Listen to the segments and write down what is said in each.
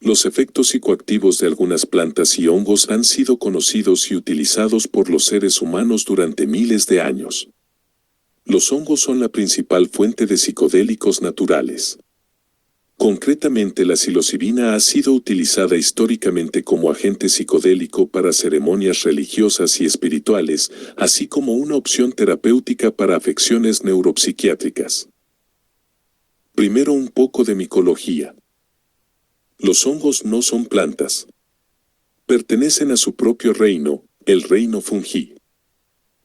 Los efectos psicoactivos de algunas plantas y hongos han sido conocidos y utilizados por los seres humanos durante miles de años. Los hongos son la principal fuente de psicodélicos naturales. Concretamente, la psilocibina ha sido utilizada históricamente como agente psicodélico para ceremonias religiosas y espirituales, así como una opción terapéutica para afecciones neuropsiquiátricas. Primero, un poco de micología. Los hongos no son plantas. Pertenecen a su propio reino, el reino fungi.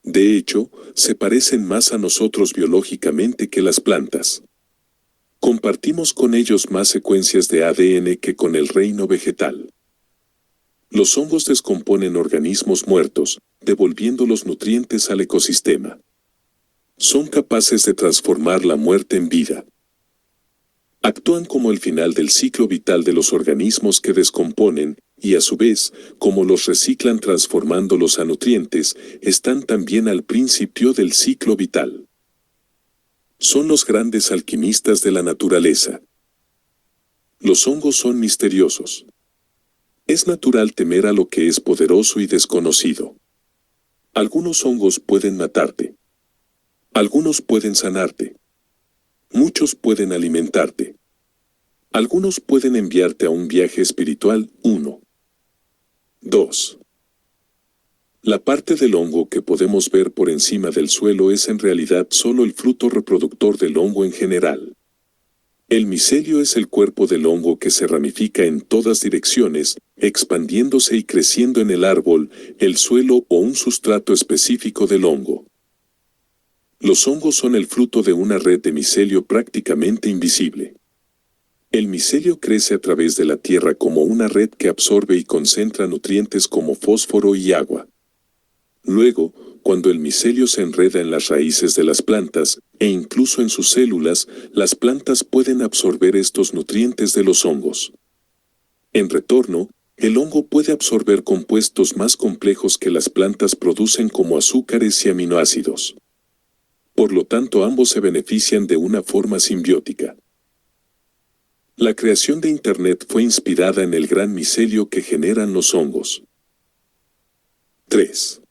De hecho, se parecen más a nosotros biológicamente que las plantas. Compartimos con ellos más secuencias de ADN que con el reino vegetal. Los hongos descomponen organismos muertos, devolviendo los nutrientes al ecosistema. Son capaces de transformar la muerte en vida. Actúan como el final del ciclo vital de los organismos que descomponen, y a su vez, como los reciclan transformándolos a nutrientes, están también al principio del ciclo vital. Son los grandes alquimistas de la naturaleza. Los hongos son misteriosos. Es natural temer a lo que es poderoso y desconocido. Algunos hongos pueden matarte. Algunos pueden sanarte. Muchos pueden alimentarte. Algunos pueden enviarte a un viaje espiritual. 1. 2. La parte del hongo que podemos ver por encima del suelo es en realidad solo el fruto reproductor del hongo en general. El micelio es el cuerpo del hongo que se ramifica en todas direcciones, expandiéndose y creciendo en el árbol, el suelo o un sustrato específico del hongo. Los hongos son el fruto de una red de micelio prácticamente invisible. El micelio crece a través de la tierra como una red que absorbe y concentra nutrientes como fósforo y agua. Luego, cuando el micelio se enreda en las raíces de las plantas, e incluso en sus células, las plantas pueden absorber estos nutrientes de los hongos. En retorno, el hongo puede absorber compuestos más complejos que las plantas producen como azúcares y aminoácidos. Por lo tanto, ambos se benefician de una forma simbiótica. La creación de Internet fue inspirada en el gran micelio que generan los hongos. 3.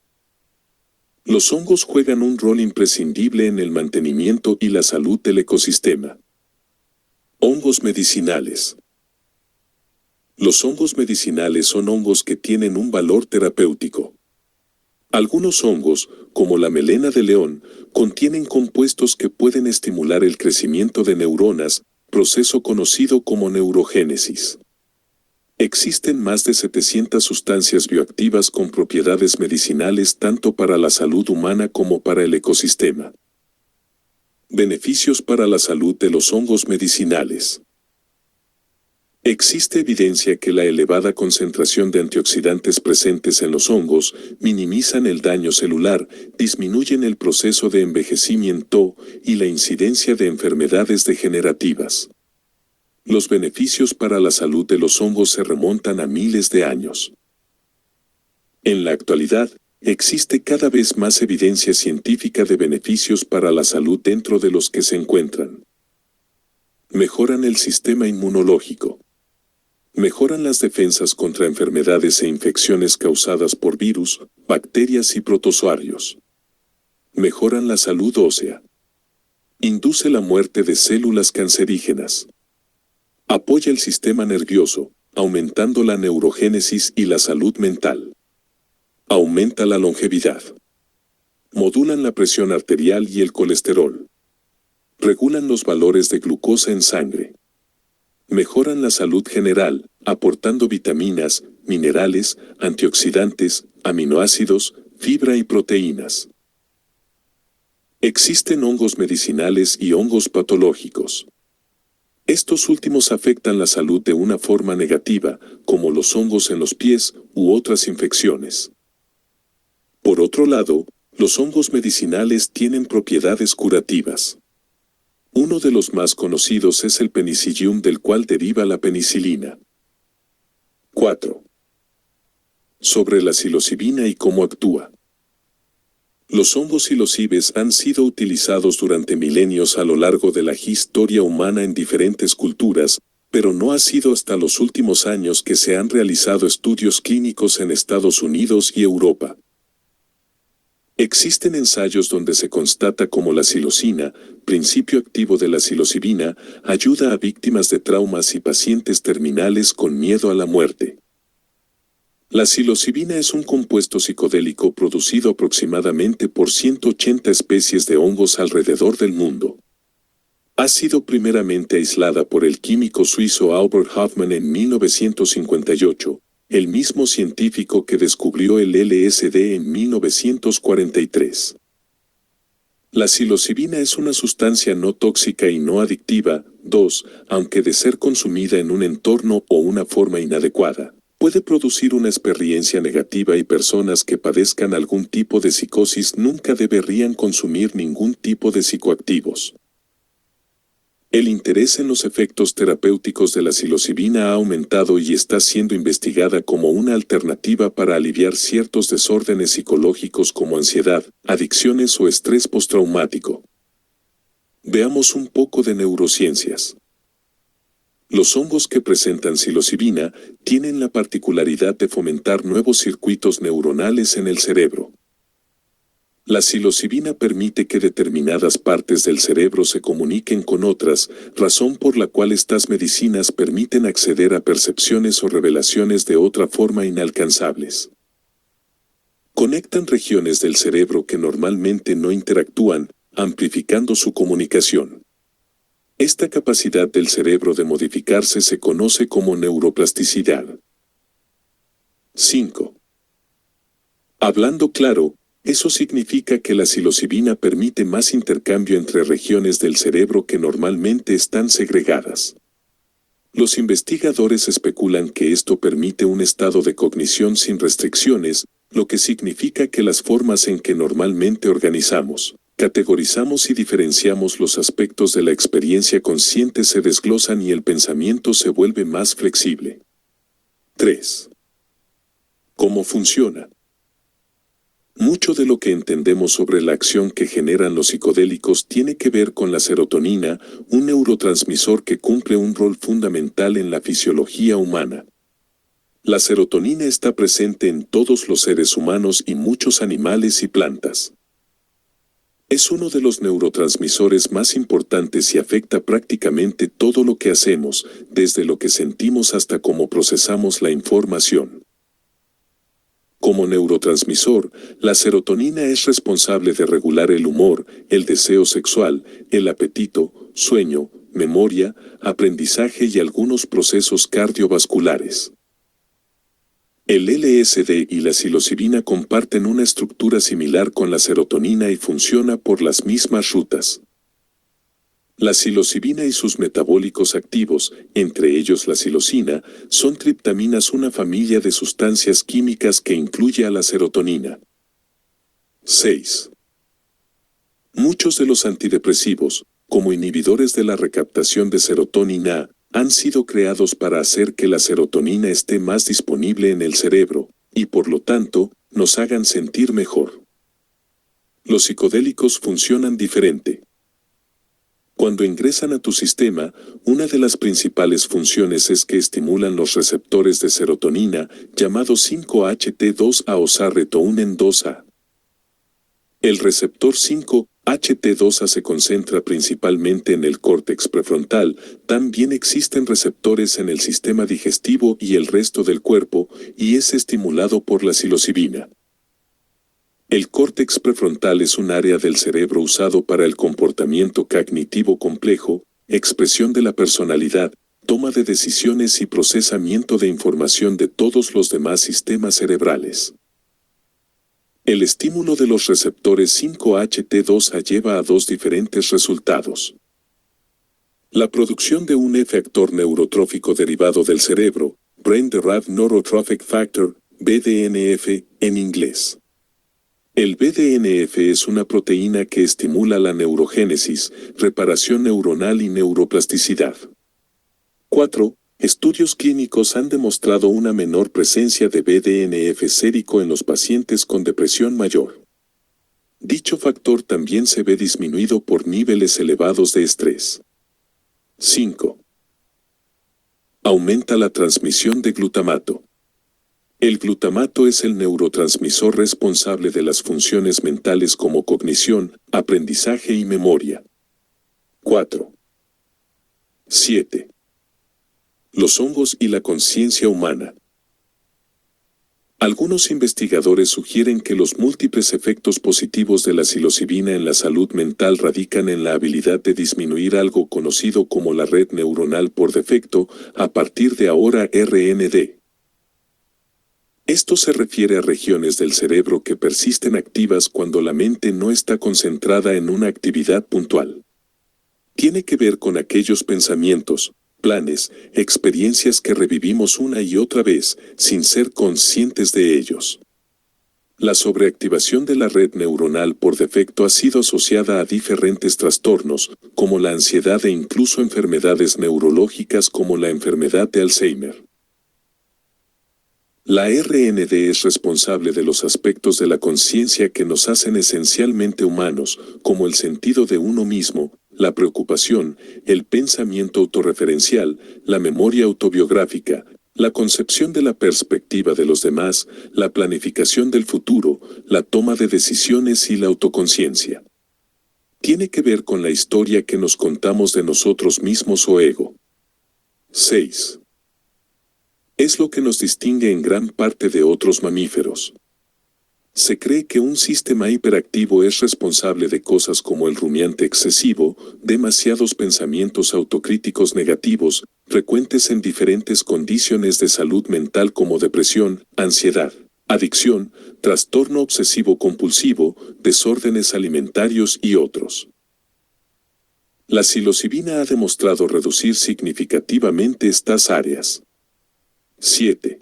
Los hongos juegan un rol imprescindible en el mantenimiento y la salud del ecosistema. Hongos medicinales. Los hongos medicinales son hongos que tienen un valor terapéutico. Algunos hongos, como la melena de león, contienen compuestos que pueden estimular el crecimiento de neuronas, proceso conocido como neurogénesis. Existen más de 700 sustancias bioactivas con propiedades medicinales tanto para la salud humana como para el ecosistema. Beneficios para la salud de los hongos medicinales. Existe evidencia que la elevada concentración de antioxidantes presentes en los hongos minimizan el daño celular, disminuyen el proceso de envejecimiento y la incidencia de enfermedades degenerativas. Los beneficios para la salud de los hongos se remontan a miles de años. En la actualidad, existe cada vez más evidencia científica de beneficios para la salud dentro de los que se encuentran. Mejoran el sistema inmunológico. Mejoran las defensas contra enfermedades e infecciones causadas por virus, bacterias y protozoarios. Mejoran la salud ósea. Induce la muerte de células cancerígenas. Apoya el sistema nervioso, aumentando la neurogénesis y la salud mental. Aumenta la longevidad. Modulan la presión arterial y el colesterol. Regulan los valores de glucosa en sangre. Mejoran la salud general, aportando vitaminas, minerales, antioxidantes, aminoácidos, fibra y proteínas. Existen hongos medicinales y hongos patológicos. Estos últimos afectan la salud de una forma negativa, como los hongos en los pies u otras infecciones. Por otro lado, los hongos medicinales tienen propiedades curativas. Uno de los más conocidos es el Penicillium, del cual deriva la penicilina. 4. Sobre la psilocibina y cómo actúa. Los hongos psilocibes han sido utilizados durante milenios a lo largo de la historia humana en diferentes culturas, pero no ha sido hasta los últimos años que se han realizado estudios clínicos en Estados Unidos y Europa. Existen ensayos donde se constata cómo la psilocina, principio activo de la psilocibina, ayuda a víctimas de traumas y pacientes terminales con miedo a la muerte. La psilocibina es un compuesto psicodélico producido aproximadamente por 180 especies de hongos alrededor del mundo. Ha sido primeramente aislada por el químico suizo Albert Hofmann en 1958, el mismo científico que descubrió el LSD en 1943. La psilocibina es una sustancia no tóxica y no adictiva. 2. Aunque de ser consumida en un entorno o una forma inadecuada, puede producir una experiencia negativa y personas que padezcan algún tipo de psicosis nunca deberían consumir ningún tipo de psicoactivos. El interés en los efectos terapéuticos de la psilocibina ha aumentado y está siendo investigada como una alternativa para aliviar ciertos desórdenes psicológicos como ansiedad, adicciones o estrés postraumático. Veamos un poco de neurociencias. Los hongos que presentan psilocibina tienen la particularidad de fomentar nuevos circuitos neuronales en el cerebro. La psilocibina permite que determinadas partes del cerebro se comuniquen con otras, razón por la cual estas medicinas permiten acceder a percepciones o revelaciones de otra forma inalcanzables. Conectan regiones del cerebro que normalmente no interactúan, amplificando su comunicación. Esta capacidad del cerebro de modificarse se conoce como neuroplasticidad. 5. Hablando claro, eso significa que la psilocibina permite más intercambio entre regiones del cerebro que normalmente están segregadas. Los investigadores especulan que esto permite un estado de cognición sin restricciones, lo que significa que las formas en que normalmente organizamos, categorizamos y diferenciamos los aspectos de la experiencia consciente se desglosan y el pensamiento se vuelve más flexible. 3. ¿Cómo funciona? Mucho de lo que entendemos sobre la acción que generan los psicodélicos tiene que ver con la serotonina, un neurotransmisor que cumple un rol fundamental en la fisiología humana. La serotonina está presente en todos los seres humanos y muchos animales y plantas. Es uno de los neurotransmisores más importantes y afecta prácticamente todo lo que hacemos, desde lo que sentimos hasta cómo procesamos la información. Como neurotransmisor, la serotonina es responsable de regular el humor, el deseo sexual, el apetito, sueño, memoria, aprendizaje y algunos procesos cardiovasculares. El LSD y la psilocibina comparten una estructura similar con la serotonina y funciona por las mismas rutas. La psilocibina y sus metabólicos activos, entre ellos la psilocina, son triptaminas, una familia de sustancias químicas que incluye a la serotonina. 6. Muchos de los antidepresivos, como inhibidores de la recaptación de serotonina, han sido creados para hacer que la serotonina esté más disponible en el cerebro, y por lo tanto, nos hagan sentir mejor. Los psicodélicos funcionan diferente. Cuando ingresan a tu sistema, una de las principales funciones es que estimulan los receptores de serotonina, llamados 5-HT2A o serotonin 2A. El receptor 5-HT2A se concentra principalmente en el córtex prefrontal, también existen receptores en el sistema digestivo y el resto del cuerpo, y es estimulado por la psilocibina. El córtex prefrontal es un área del cerebro usado para el comportamiento cognitivo complejo, expresión de la personalidad, toma de decisiones y procesamiento de información de todos los demás sistemas cerebrales. El estímulo de los receptores 5-HT2A lleva a dos diferentes resultados. La producción de un efector neurotrófico derivado del cerebro, Brain Derived Neurotrophic Factor, BDNF, en inglés. El BDNF es una proteína que estimula la neurogénesis, reparación neuronal y neuroplasticidad. 4. Estudios clínicos han demostrado una menor presencia de BDNF sérico en los pacientes con depresión mayor. Dicho factor también se ve disminuido por niveles elevados de estrés. 5. Aumenta la transmisión de glutamato. El glutamato es el neurotransmisor responsable de las funciones mentales como cognición, aprendizaje y memoria. 4. 7. Los hongos y la conciencia humana. Algunos investigadores sugieren que los múltiples efectos positivos de la psilocibina en la salud mental radican en la habilidad de disminuir algo conocido como la red neuronal por defecto, a partir de ahora RND. Esto se refiere a regiones del cerebro que persisten activas cuando la mente no está concentrada en una actividad puntual. Tiene que ver con aquellos pensamientos, planes, experiencias que revivimos una y otra vez, sin ser conscientes de ellos. La sobreactivación de la red neuronal por defecto ha sido asociada a diferentes trastornos, como la ansiedad e incluso enfermedades neurológicas como la enfermedad de Alzheimer. La RND es responsable de los aspectos de la conciencia que nos hacen esencialmente humanos, como el sentido de uno mismo, la preocupación, el pensamiento autorreferencial, la memoria autobiográfica, la concepción de la perspectiva de los demás, la planificación del futuro, la toma de decisiones y la autoconciencia. Tiene que ver con la historia que nos contamos de nosotros mismos o ego. 6. Es lo que nos distingue en gran parte de otros mamíferos. Se cree que un sistema hiperactivo es responsable de cosas como el rumiante excesivo, demasiados pensamientos autocríticos negativos, frecuentes en diferentes condiciones de salud mental como depresión, ansiedad, adicción, trastorno obsesivo-compulsivo, desórdenes alimentarios y otros. La psilocibina ha demostrado reducir significativamente estas áreas. 7.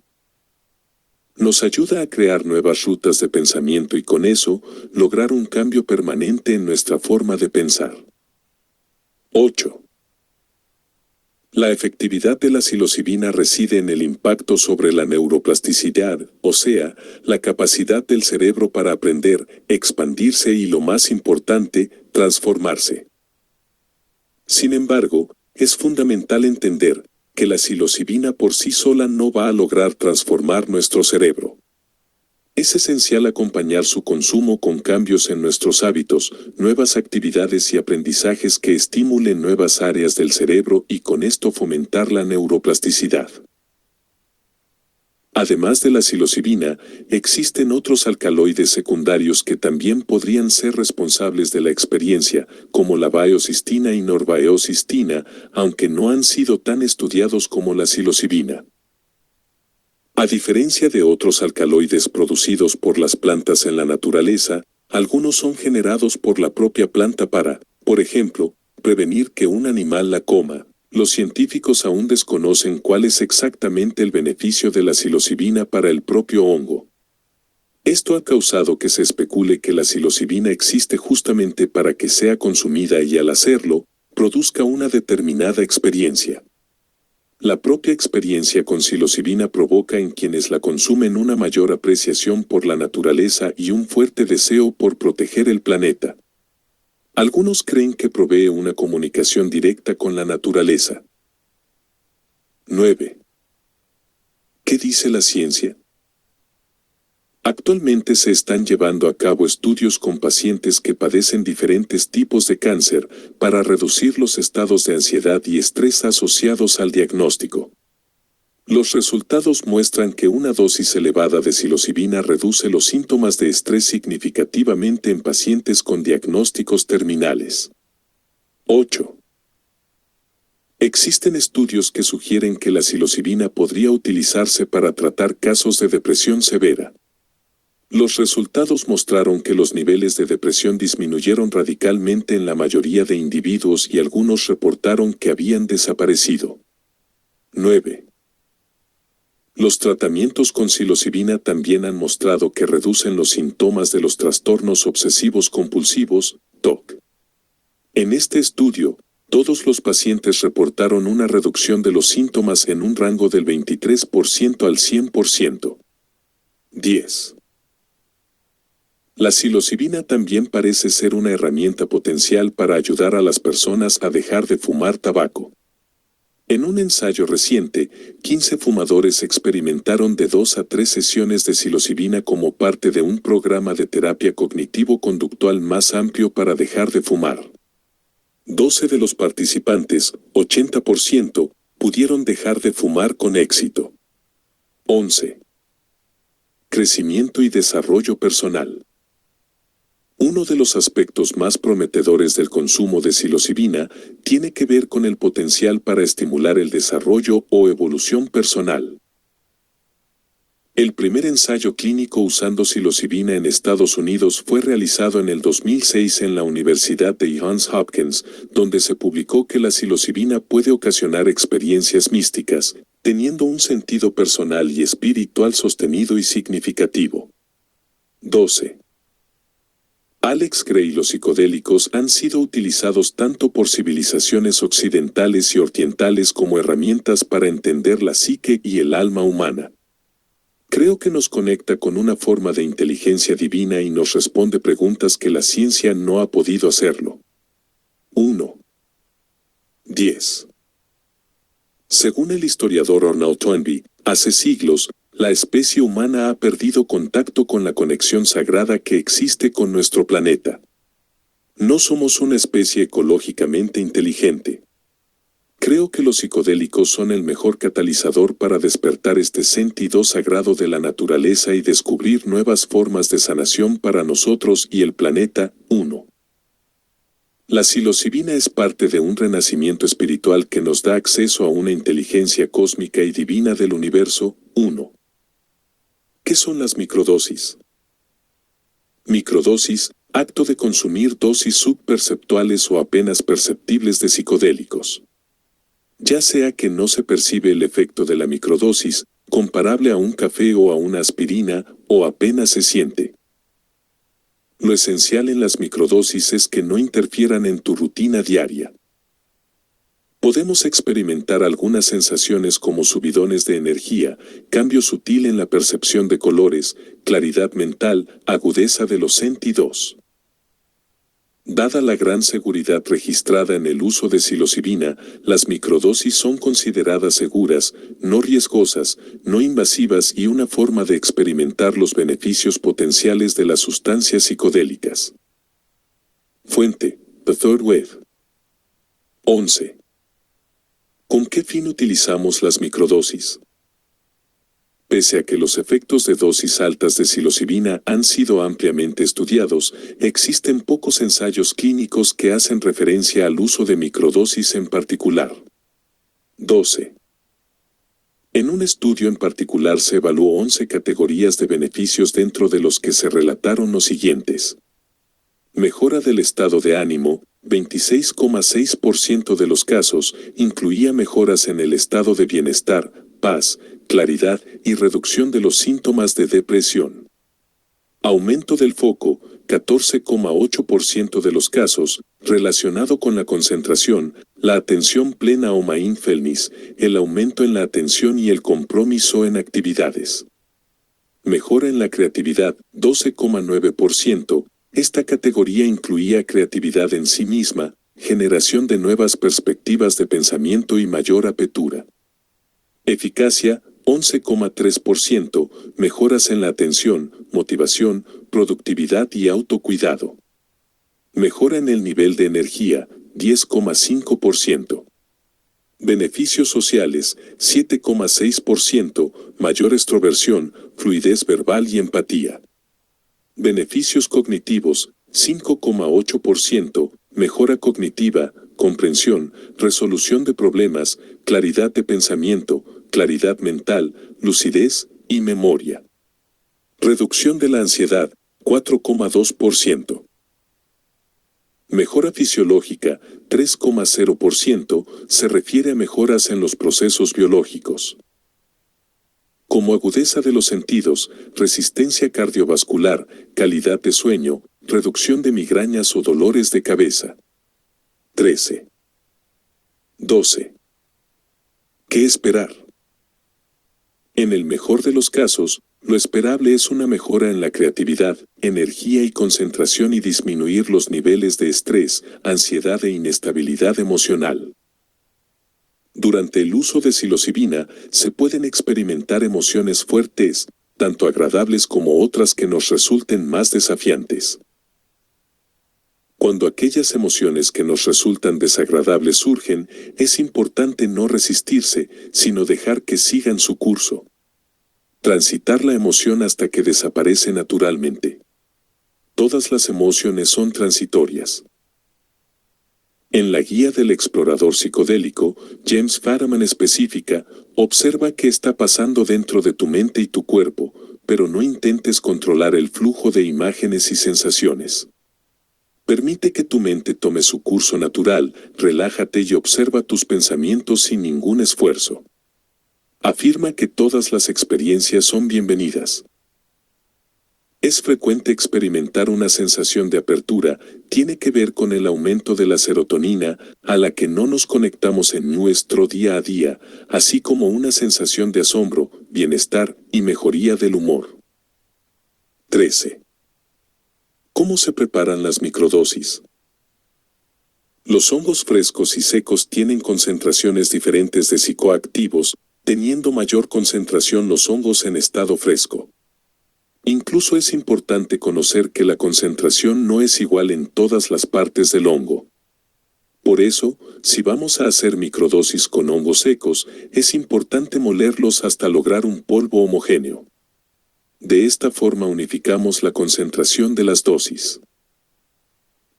Nos ayuda a crear nuevas rutas de pensamiento y con eso, lograr un cambio permanente en nuestra forma de pensar. 8. La efectividad de la psilocibina reside en el impacto sobre la neuroplasticidad, o sea, la capacidad del cerebro para aprender, expandirse y, lo más importante, transformarse. Sin embargo, es fundamental entender que la psilocibina por sí sola no va a lograr transformar nuestro cerebro. Es esencial acompañar su consumo con cambios en nuestros hábitos, nuevas actividades y aprendizajes que estimulen nuevas áreas del cerebro y con esto fomentar la neuroplasticidad. Además de la psilocibina, existen otros alcaloides secundarios que también podrían ser responsables de la experiencia, como la baeocistina y norbaeocistina, aunque no han sido tan estudiados como la psilocibina. A diferencia de otros alcaloides producidos por las plantas en la naturaleza, algunos son generados por la propia planta para, por ejemplo, prevenir que un animal la coma. Los científicos aún desconocen cuál es exactamente el beneficio de la psilocibina para el propio hongo. Esto ha causado que se especule que la psilocibina existe justamente para que sea consumida y al hacerlo, produzca una determinada experiencia. La propia experiencia con psilocibina provoca en quienes la consumen una mayor apreciación por la naturaleza y un fuerte deseo por proteger el planeta. Algunos creen que provee una comunicación directa con la naturaleza. 9. ¿Qué dice la ciencia? Actualmente se están llevando a cabo estudios con pacientes que padecen diferentes tipos de cáncer para reducir los estados de ansiedad y estrés asociados al diagnóstico. Los resultados muestran que una dosis elevada de psilocibina reduce los síntomas de estrés significativamente en pacientes con diagnósticos terminales. 8. Existen estudios que sugieren que la psilocibina podría utilizarse para tratar casos de depresión severa. Los resultados mostraron que los niveles de depresión disminuyeron radicalmente en la mayoría de individuos y algunos reportaron que habían desaparecido. 9. Los tratamientos con psilocibina también han mostrado que reducen los síntomas de los trastornos obsesivos compulsivos, TOC. En este estudio, todos los pacientes reportaron una reducción de los síntomas en un rango del 23% al 100%. 10. La psilocibina también parece ser una herramienta potencial para ayudar a las personas a dejar de fumar tabaco. En un ensayo reciente, 15 fumadores experimentaron de 2 a 3 sesiones de psilocibina como parte de un programa de terapia cognitivo-conductual más amplio para dejar de fumar. 12 de los participantes, 80%, pudieron dejar de fumar con éxito. 11. Crecimiento y desarrollo personal. Uno de los aspectos más prometedores del consumo de psilocibina tiene que ver con el potencial para estimular el desarrollo o evolución personal. El primer ensayo clínico usando psilocibina en Estados Unidos fue realizado en el 2006 en la Universidad de Johns Hopkins, donde se publicó que la psilocibina puede ocasionar experiencias místicas, teniendo un sentido personal y espiritual sostenido y significativo. 12. Alex Gray y los psicodélicos han sido utilizados tanto por civilizaciones occidentales y orientales como herramientas para entender la psique y el alma humana. Creo que nos conecta con una forma de inteligencia divina y nos responde preguntas que la ciencia no ha podido hacerlo. 1. 10. Según el historiador Arnold Toynbee, hace siglos, la especie humana ha perdido contacto con la conexión sagrada que existe con nuestro planeta. No somos una especie ecológicamente inteligente. Creo que los psicodélicos son el mejor catalizador para despertar este sentido sagrado de la naturaleza y descubrir nuevas formas de sanación para nosotros y el planeta. 1. La psilocibina es parte de un renacimiento espiritual que nos da acceso a una inteligencia cósmica y divina del universo. 1. ¿Qué son las microdosis? Microdosis, acto de consumir dosis subperceptuales o apenas perceptibles de psicodélicos. Ya sea que no se percibe el efecto de la microdosis, comparable a un café o a una aspirina, o apenas se siente. Lo esencial en las microdosis es que no interfieran en tu rutina diaria. Podemos experimentar algunas sensaciones como subidones de energía, cambio sutil en la percepción de colores, claridad mental, agudeza de los sentidos. Dada la gran seguridad registrada en el uso de psilocibina, las microdosis son consideradas seguras, no riesgosas, no invasivas y una forma de experimentar los beneficios potenciales de las sustancias psicodélicas. Fuente: The Third Wave. 11. ¿Con qué fin utilizamos las microdosis? Pese a que los efectos de dosis altas de psilocibina han sido ampliamente estudiados, existen pocos ensayos clínicos que hacen referencia al uso de microdosis en particular. 12. En un estudio en particular se evaluó 11 categorías de beneficios dentro de los que se relataron los siguientes. Mejora del estado de ánimo, 26,6% de los casos incluía mejoras en el estado de bienestar, paz, claridad y reducción de los síntomas de depresión. Aumento del foco, 14,8% de los casos, relacionado con la concentración, la atención plena o mindfulness, el aumento en la atención y el compromiso en actividades. Mejora en la creatividad, 12,9%. Esta categoría incluía creatividad en sí misma, generación de nuevas perspectivas de pensamiento y mayor apertura. Eficacia, 11,3%, mejoras en la atención, motivación, productividad y autocuidado. Mejora en el nivel de energía, 10,5%. Beneficios sociales, 7,6%, mayor extroversión, fluidez verbal y empatía. Beneficios cognitivos, 5,8%, mejora cognitiva, comprensión, resolución de problemas, claridad de pensamiento, claridad mental, lucidez y memoria. Reducción de la ansiedad, 4,2%. Mejora fisiológica, 3,0%, se refiere a mejoras en los procesos biológicos, como agudeza de los sentidos, resistencia cardiovascular, calidad de sueño, reducción de migrañas o dolores de cabeza. 13. 12. ¿Qué esperar? En el mejor de los casos, lo esperable es una mejora en la creatividad, energía y concentración y disminuir los niveles de estrés, ansiedad e inestabilidad emocional. Durante el uso de psilocibina se pueden experimentar emociones fuertes, tanto agradables como otras que nos resulten más desafiantes. Cuando aquellas emociones que nos resultan desagradables surgen, es importante no resistirse, sino dejar que sigan su curso. Transitar la emoción hasta que desaparece naturalmente. Todas las emociones son transitorias. En la guía del explorador psicodélico, James Fadiman especifica, observa qué está pasando dentro de tu mente y tu cuerpo, pero no intentes controlar el flujo de imágenes y sensaciones. Permite que tu mente tome su curso natural, relájate y observa tus pensamientos sin ningún esfuerzo. Afirma que todas las experiencias son bienvenidas. Es frecuente experimentar una sensación de apertura, tiene que ver con el aumento de la serotonina, a la que no nos conectamos en nuestro día a día, así como una sensación de asombro, bienestar y mejoría del humor. 13. ¿Cómo se preparan las microdosis? Los hongos frescos y secos tienen concentraciones diferentes de psicoactivos, teniendo mayor concentración los hongos en estado fresco. Incluso es importante conocer que la concentración no es igual en todas las partes del hongo. Por eso, si vamos a hacer microdosis con hongos secos, es importante molerlos hasta lograr un polvo homogéneo. De esta forma unificamos la concentración de las dosis.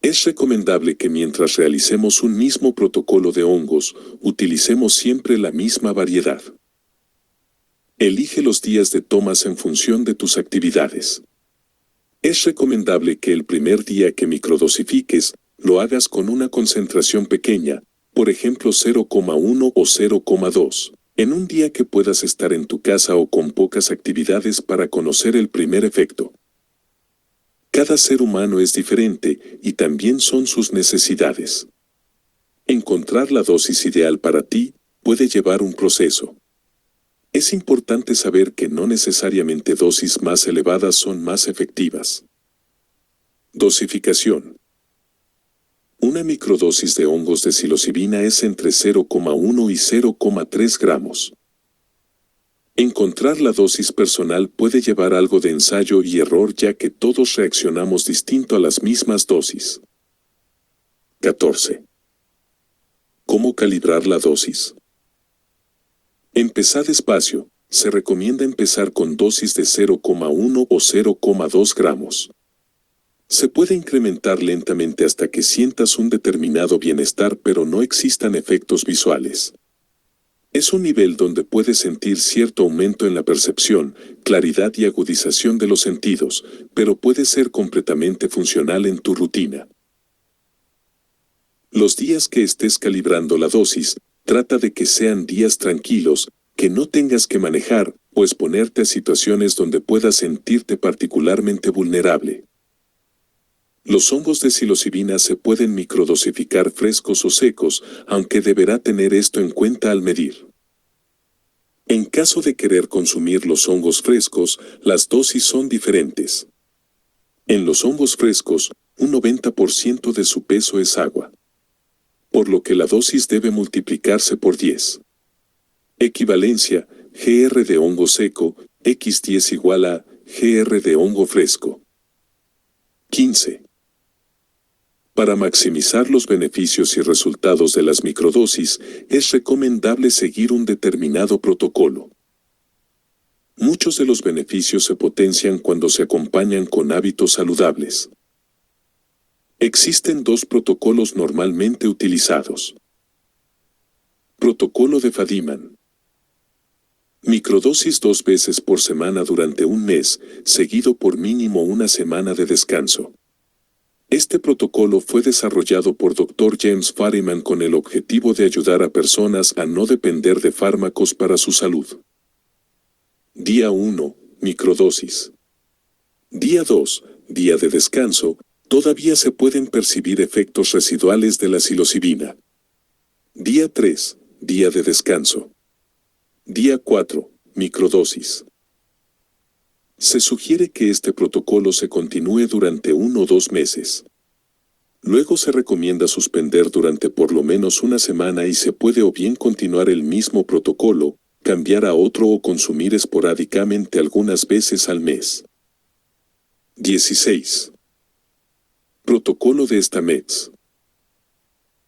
Es recomendable que mientras realicemos un mismo protocolo de hongos, utilicemos siempre la misma variedad. Elige los días de tomas en función de tus actividades. Es recomendable que el primer día que microdosifiques, lo hagas con una concentración pequeña, por ejemplo 0,1 o 0,2, en un día que puedas estar en tu casa o con pocas actividades para conocer el primer efecto. Cada ser humano es diferente y también son sus necesidades. Encontrar la dosis ideal para ti puede llevar un proceso. Es importante saber que no necesariamente dosis más elevadas son más efectivas. Dosificación. Una microdosis de hongos de psilocibina es entre 0,1 y 0,3 gramos. Encontrar la dosis personal puede llevar algo de ensayo y error ya que todos reaccionamos distinto a las mismas dosis. 14. ¿Cómo calibrar la dosis? Empezar despacio. Se recomienda empezar con dosis de 0,1 o 0,2 gramos. Se puede incrementar lentamente hasta que sientas un determinado bienestar pero no existan efectos visuales. Es un nivel donde puedes sentir cierto aumento en la percepción, claridad y agudización de los sentidos, pero puede ser completamente funcional en tu rutina. Los días que estés calibrando la dosis, trata de que sean días tranquilos, que no tengas que manejar o exponerte a situaciones donde puedas sentirte particularmente vulnerable. Los hongos de psilocibina se pueden microdosificar frescos o secos, aunque deberá tener esto en cuenta al medir. En caso de querer consumir los hongos frescos, las dosis son diferentes. En los hongos frescos, un 90% de su peso es agua, por lo que la dosis debe multiplicarse por 10. Equivalencia, GR de hongo seco, X10 igual a GR de hongo fresco. 15. Para maximizar los beneficios y resultados de las microdosis, es recomendable seguir un determinado protocolo. Muchos de los beneficios se potencian cuando se acompañan con hábitos saludables. Existen dos protocolos normalmente utilizados. Protocolo de Fadiman. Microdosis 2 veces por semana durante un mes, seguido por mínimo una semana de descanso. Este protocolo fue desarrollado por Dr. James Fadiman con el objetivo de ayudar a personas a no depender de fármacos para su salud. Día 1, microdosis. Día 2, día de descanso, todavía se pueden percibir efectos residuales de la psilocibina. Día 3, día de descanso. Día 4, microdosis. Se sugiere que este protocolo se continúe durante 1 o 2 meses. Luego se recomienda suspender durante por lo menos una semana y se puede o bien continuar el mismo protocolo, cambiar a otro o consumir esporádicamente algunas veces al mes. 16. Protocolo de Stamets.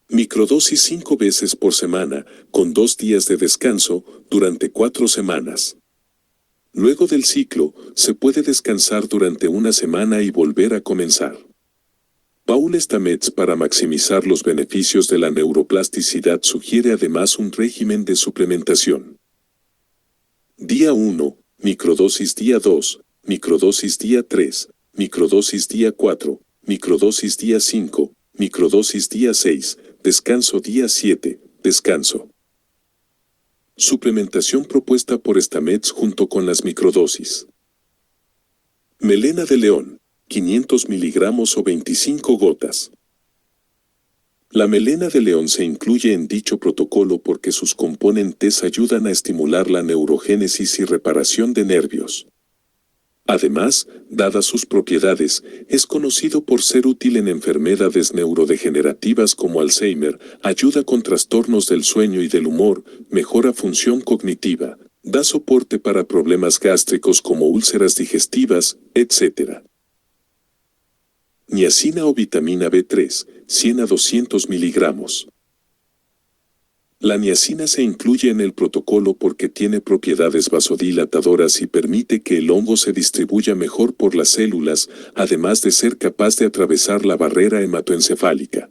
Microdosis 5 veces por semana, con 2 días de descanso, durante 4 semanas. Luego del ciclo, se puede descansar durante una semana y volver a comenzar. Paul Stamets, para maximizar los beneficios de la neuroplasticidad, sugiere además un régimen de suplementación. Día 1, microdosis día 2, microdosis día 3, microdosis día 4, microdosis día 5, microdosis día 6, descanso día 7, descanso. Suplementación propuesta por Stamets junto con las microdosis. Melena de león, 500 miligramos o 25 gotas. La melena de león se incluye en dicho protocolo porque sus componentes ayudan a estimular la neurogénesis y reparación de nervios. Además, dadas sus propiedades, es conocido por ser útil en enfermedades neurodegenerativas como Alzheimer, ayuda con trastornos del sueño y del humor, mejora función cognitiva, da soporte para problemas gástricos como úlceras digestivas, etc. Niacina o vitamina B3, 100 a 200 miligramos. La niacina se incluye en el protocolo porque tiene propiedades vasodilatadoras y permite que el hongo se distribuya mejor por las células, además de ser capaz de atravesar la barrera hematoencefálica.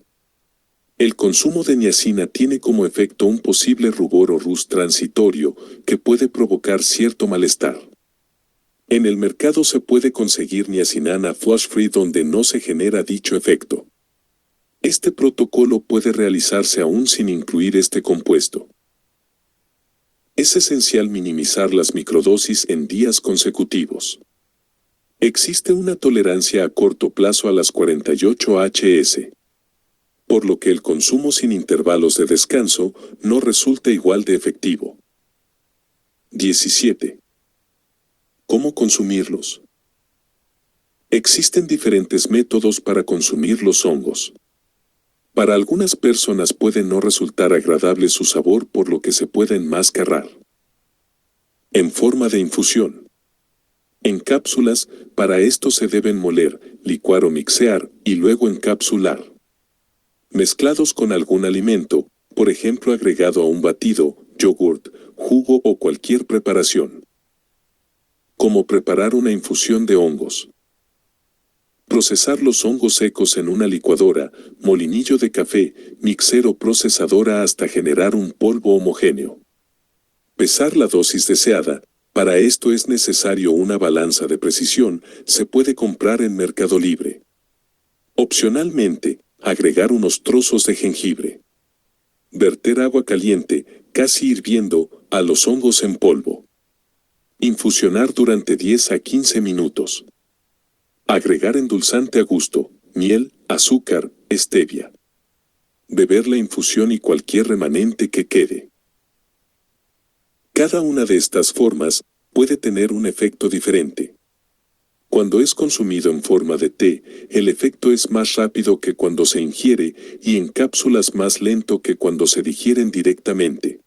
El consumo de niacina tiene como efecto un posible rubor o rus transitorio que puede provocar cierto malestar. En el mercado se puede conseguir niacinana flush free donde no se genera dicho efecto. Este protocolo puede realizarse aún sin incluir este compuesto. Es esencial minimizar las microdosis en días consecutivos. Existe una tolerancia a corto plazo a las 48 Hz, por lo que el consumo sin intervalos de descanso no resulta igual de efectivo. 17. ¿Cómo consumirlos? Existen diferentes métodos para consumir los hongos. Para algunas personas puede no resultar agradable su sabor por lo que se puede enmascarar. En forma de infusión. En cápsulas, para esto se deben moler, licuar o mixear y luego encapsular. Mezclados con algún alimento, por ejemplo agregado a un batido, yogurt, jugo o cualquier preparación. ¿Cómo preparar una infusión de hongos? Procesar los hongos secos en una licuadora, molinillo de café, mixer o procesadora hasta generar un polvo homogéneo. Pesar la dosis deseada. Para esto es necesario una balanza de precisión, se puede comprar en Mercado Libre. Opcionalmente, agregar unos trozos de jengibre. Verter agua caliente, casi hirviendo, a los hongos en polvo. Infusionar durante 10 a 15 minutos. Agregar endulzante a gusto, miel, azúcar, stevia. Beber la infusión y cualquier remanente que quede. Cada una de estas formas puede tener un efecto diferente. Cuando es consumido en forma de té, el efecto es más rápido que cuando se ingiere y en cápsulas más lento que cuando se digieren directamente.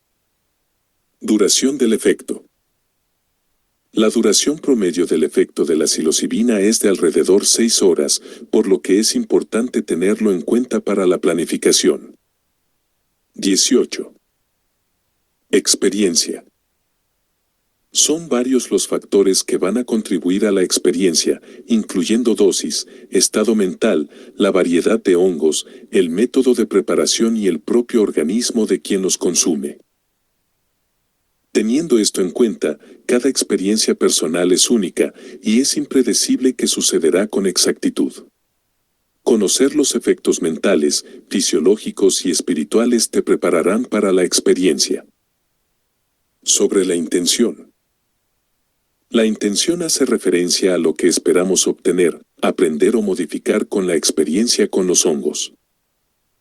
Duración del efecto. La duración promedio del efecto de la psilocibina es de alrededor 6 horas, por lo que es importante tenerlo en cuenta para la planificación. 18. Experiencia. Son varios los factores que van a contribuir a la experiencia, incluyendo dosis, estado mental, la variedad de hongos, el método de preparación y el propio organismo de quien los consume. Teniendo esto en cuenta, cada experiencia personal es única y es impredecible qué sucederá con exactitud. Conocer los efectos mentales, fisiológicos y espirituales te prepararán para la experiencia. Sobre la intención. La intención hace referencia a lo que esperamos obtener, aprender o modificar con la experiencia con los hongos.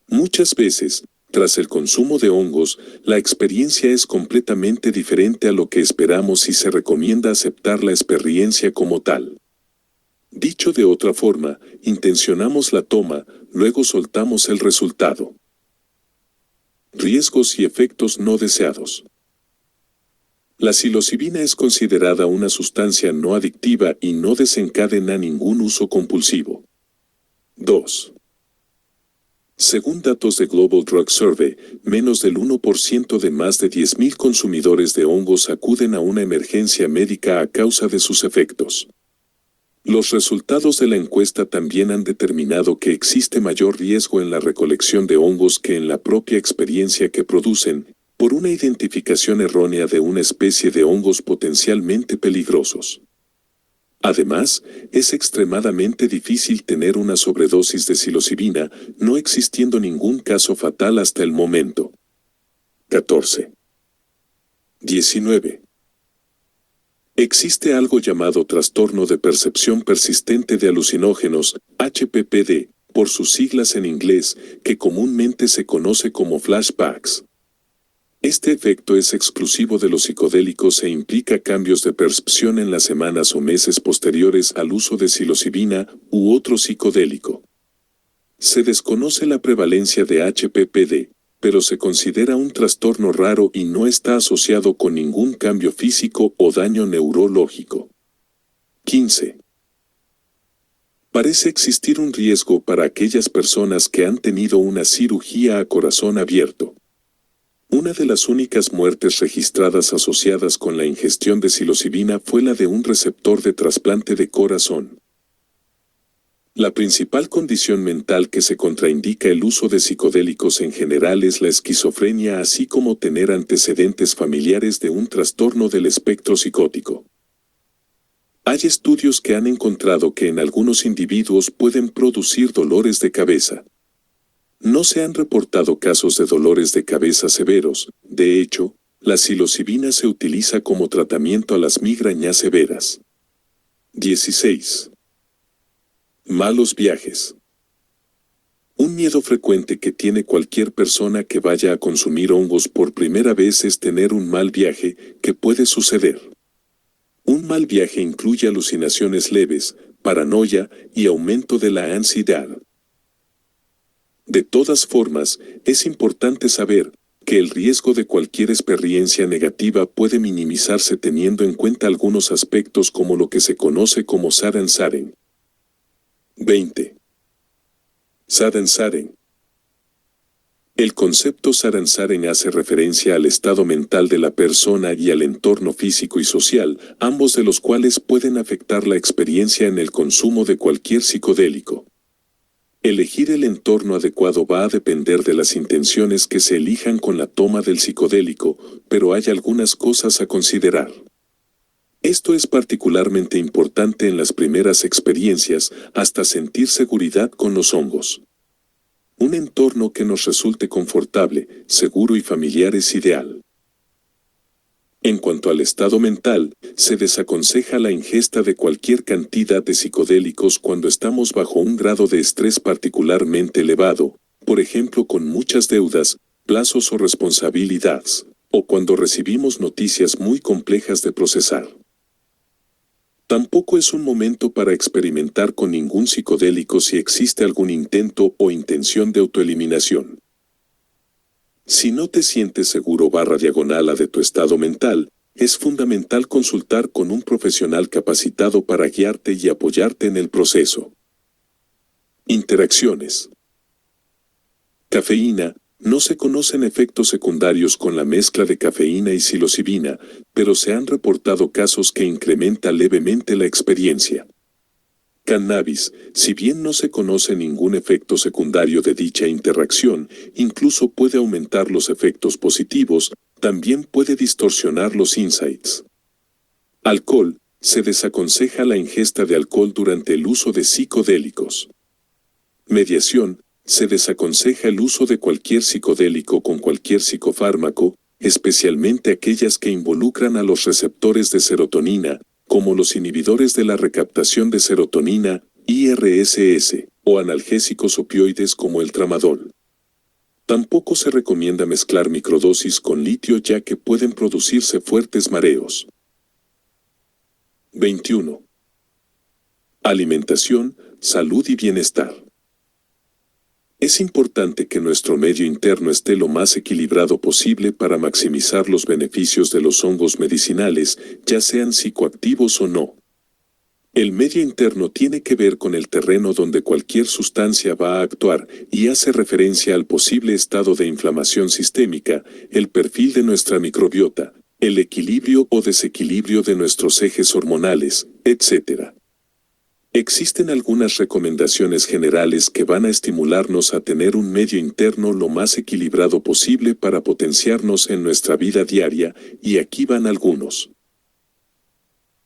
Muchas veces, tras el consumo de hongos, la experiencia es completamente diferente a lo que esperamos y se recomienda aceptar la experiencia como tal. Dicho de otra forma, intencionamos la toma, luego soltamos el resultado. Riesgos y efectos no deseados. La psilocibina es considerada una sustancia no adictiva y no desencadena ningún uso compulsivo. 2. Según datos de Global Drug Survey, menos del 1% de más de 10.000 consumidores de hongos acuden a una emergencia médica a causa de sus efectos. Los resultados de la encuesta también han determinado que existe mayor riesgo en la recolección de hongos que en la propia experiencia que producen, por una identificación errónea de una especie de hongos potencialmente peligrosos. Además, es extremadamente difícil tener una sobredosis de psilocibina, no existiendo ningún caso fatal hasta el momento. 14. 19. Existe algo llamado trastorno de percepción persistente de alucinógenos, HPPD, por sus siglas en inglés, que comúnmente se conoce como flashbacks. Este efecto es exclusivo de los psicodélicos e implica cambios de percepción en las semanas o meses posteriores al uso de psilocibina u otro psicodélico. Se desconoce la prevalencia de HPPD, pero se considera un trastorno raro y no está asociado con ningún cambio físico o daño neurológico. 15. Parece existir un riesgo para aquellas personas que han tenido una cirugía a corazón abierto. Una de las únicas muertes registradas asociadas con la ingestión de psilocibina fue la de un receptor de trasplante de corazón. La principal condición mental que se contraindica el uso de psicodélicos en general es la esquizofrenia, así como tener antecedentes familiares de un trastorno del espectro psicótico. Hay estudios que han encontrado que en algunos individuos pueden producir dolores de cabeza. No se han reportado casos de dolores de cabeza severos. De hecho, la psilocibina se utiliza como tratamiento a las migrañas severas. 16. Malos viajes. Un miedo frecuente que tiene cualquier persona que vaya a consumir hongos por primera vez es tener un mal viaje, que puede suceder. Un mal viaje incluye alucinaciones leves, paranoia y aumento de la ansiedad. De todas formas, es importante saber que el riesgo de cualquier experiencia negativa puede minimizarse teniendo en cuenta algunos aspectos como lo que se conoce como Saden. 20. Saden. El concepto Saden hace referencia al estado mental de la persona y al entorno físico y social, ambos de los cuales pueden afectar la experiencia en el consumo de cualquier psicodélico. Elegir el entorno adecuado va a depender de las intenciones que se elijan con la toma del psicodélico, pero hay algunas cosas a considerar. Esto es particularmente importante en las primeras experiencias, hasta sentir seguridad con los hongos. Un entorno que nos resulte confortable, seguro y familiar es ideal. En cuanto al estado mental, se desaconseja la ingesta de cualquier cantidad de psicodélicos cuando estamos bajo un grado de estrés particularmente elevado, por ejemplo con muchas deudas, plazos o responsabilidades, o cuando recibimos noticias muy complejas de procesar. Tampoco es un momento para experimentar con ningún psicodélico si existe algún intento o intención de autoeliminación. Si no te sientes seguro /diagonal de tu estado mental, es fundamental consultar con un profesional capacitado para guiarte y apoyarte en el proceso. Interacciones. Cafeína. No se conocen efectos secundarios con la mezcla de cafeína y psilocibina, pero se han reportado casos que incrementa levemente la experiencia. Cannabis, si bien no se conoce ningún efecto secundario de dicha interacción, incluso puede aumentar los efectos positivos, también puede distorsionar los insights. Alcohol, se desaconseja la ingesta de alcohol durante el uso de psicodélicos. Mediación, se desaconseja el uso de cualquier psicodélico con cualquier psicofármaco, especialmente aquellas que involucran a los receptores de serotonina, como los inhibidores de la recaptación de serotonina, IRSS, o analgésicos opioides como el tramadol. Tampoco se recomienda mezclar microdosis con litio ya que pueden producirse fuertes mareos. 21. Alimentación, salud y bienestar. Es importante que nuestro medio interno esté lo más equilibrado posible para maximizar los beneficios de los hongos medicinales, ya sean psicoactivos o no. El medio interno tiene que ver con el terreno donde cualquier sustancia va a actuar y hace referencia al posible estado de inflamación sistémica, el perfil de nuestra microbiota, el equilibrio o desequilibrio de nuestros ejes hormonales, etc. Existen algunas recomendaciones generales que van a estimularnos a tener un medio interno lo más equilibrado posible para potenciarnos en nuestra vida diaria, y aquí van algunos.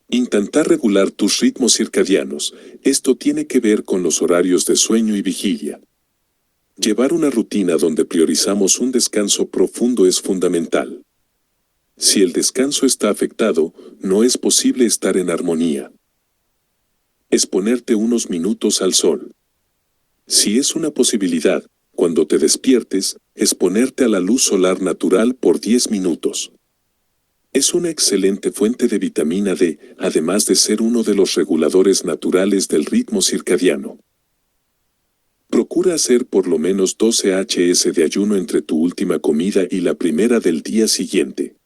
Intentar regular tus ritmos circadianos. Esto tiene que ver con los horarios de sueño y vigilia. Llevar una rutina donde priorizamos un descanso profundo es fundamental. Si el descanso está afectado, no es posible estar en armonía. Exponerte unos minutos al sol. Si es una posibilidad, cuando te despiertes, exponerte a la luz solar natural por 10 minutos. Es una excelente fuente de vitamina D, además de ser uno de los reguladores naturales del ritmo circadiano. Procura hacer por lo menos 12 hs de ayuno entre tu última comida y la primera del día siguiente.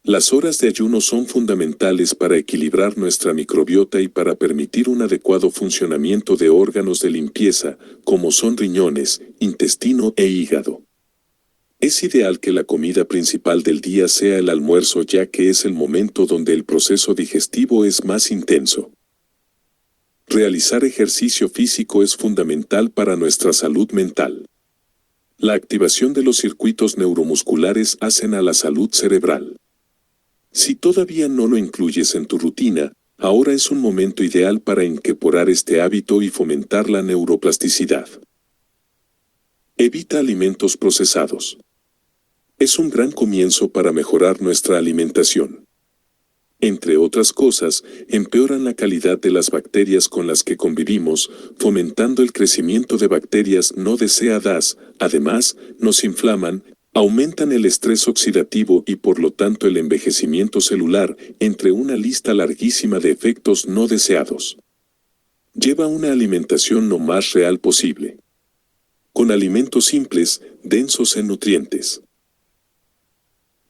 Las horas de ayuno son fundamentales para equilibrar nuestra microbiota y para permitir un adecuado funcionamiento de órganos de limpieza, como son riñones, intestino e hígado. Es ideal que la comida principal del día sea el almuerzo, ya que es el momento donde el proceso digestivo es más intenso. Realizar ejercicio físico es fundamental para nuestra salud mental. La activación de los circuitos neuromusculares hacen a la salud cerebral. Si todavía no lo incluyes en tu rutina, ahora es un momento ideal para incorporar este hábito y fomentar la neuroplasticidad. Evita alimentos procesados. Es un gran comienzo para mejorar nuestra alimentación. Entre otras cosas, empeoran la calidad de las bacterias con las que convivimos, fomentando el crecimiento de bacterias no deseadas. Además, nos inflaman, aumentan el estrés oxidativo y por lo tanto el envejecimiento celular, entre una lista larguísima de efectos no deseados. Lleva una alimentación lo más real posible. Con alimentos simples, densos en nutrientes.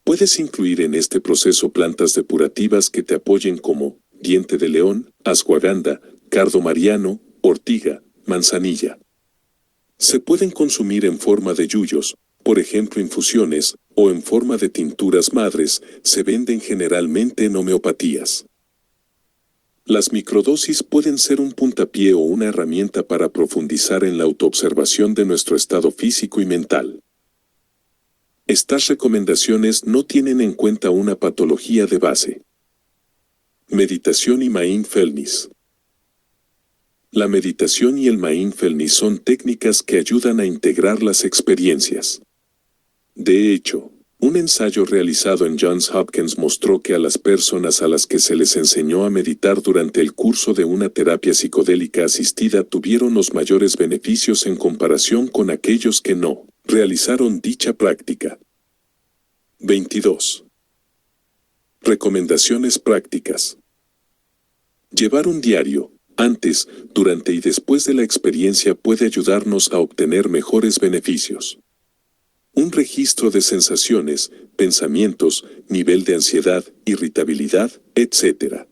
Puedes incluir en este proceso plantas depurativas que te apoyen como diente de león, ashwagandha, cardo mariano, ortiga, manzanilla. Se pueden consumir en forma de yuyos, por ejemplo infusiones, o en forma de tinturas madres. Se venden generalmente en homeopatías. Las microdosis pueden ser un puntapié o una herramienta para profundizar en la autoobservación de nuestro estado físico y mental. Estas recomendaciones no tienen en cuenta una patología de base. Meditación y mindfulness. La meditación y el mindfulness son técnicas que ayudan a integrar las experiencias. De hecho, un ensayo realizado en Johns Hopkins mostró que a las personas a las que se les enseñó a meditar durante el curso de una terapia psicodélica asistida tuvieron los mayores beneficios en comparación con aquellos que no realizaron dicha práctica. 22. Recomendaciones prácticas. Llevar un diario, antes, durante y después de la experiencia puede ayudarnos a obtener mejores beneficios. Un registro de sensaciones, pensamientos, nivel de ansiedad, irritabilidad, etc.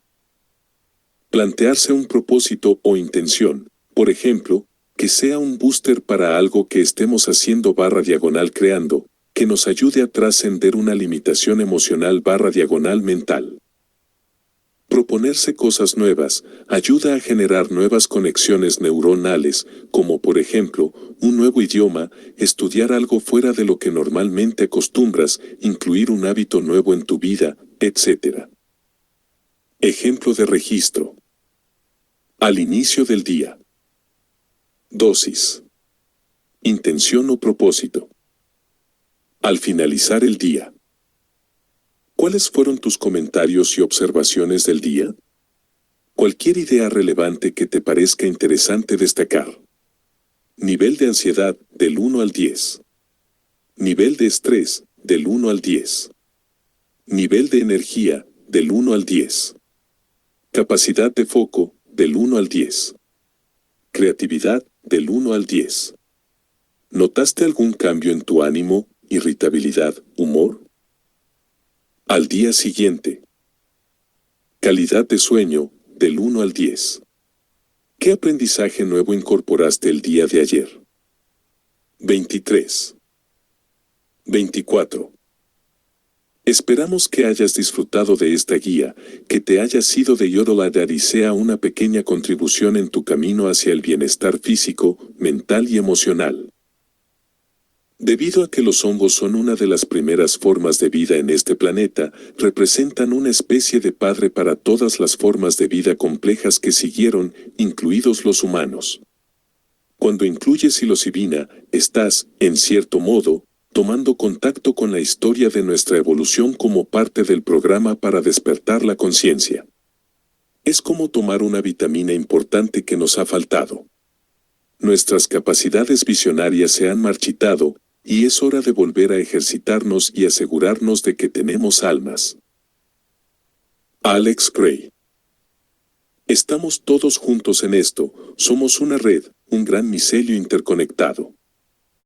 Plantearse un propósito o intención, por ejemplo, que sea un booster para algo que estemos haciendo /creando, que nos ayude a trascender una limitación emocional /mental. Proponerse cosas nuevas ayuda a generar nuevas conexiones neuronales, como por ejemplo, un nuevo idioma, estudiar algo fuera de lo que normalmente acostumbras, incluir un hábito nuevo en tu vida, etc. Ejemplo de registro. Al inicio del día. Dosis. Intención o propósito. Al finalizar el día. ¿Cuáles fueron tus comentarios y observaciones del día? Cualquier idea relevante que te parezca interesante destacar. Nivel de ansiedad, del 1 al 10. Nivel de estrés, del 1 al 10. Nivel de energía, del 1 al 10. Capacidad de foco, del 1 al 10. Creatividad, del 1 al 10. ¿Notaste algún cambio en tu ánimo, irritabilidad, humor? Al día siguiente. Calidad de sueño, del 1 al 10. ¿Qué aprendizaje nuevo incorporaste el día de ayer? 23. 24. Esperamos que hayas disfrutado de esta guía, que te haya sido de ayuda y sea una pequeña contribución en tu camino hacia el bienestar físico, mental y emocional. Debido a que los hongos son una de las primeras formas de vida en este planeta, representan una especie de padre para todas las formas de vida complejas que siguieron, incluidos los humanos. Cuando incluyes psilocibina, estás, en cierto modo, tomando contacto con la historia de nuestra evolución como parte del programa para despertar la conciencia. Es como tomar una vitamina importante que nos ha faltado. Nuestras capacidades visionarias se han marchitado, y es hora de volver a ejercitarnos y asegurarnos de que tenemos almas. Alex Gray. Estamos todos juntos en esto, somos una red, un gran micelio interconectado.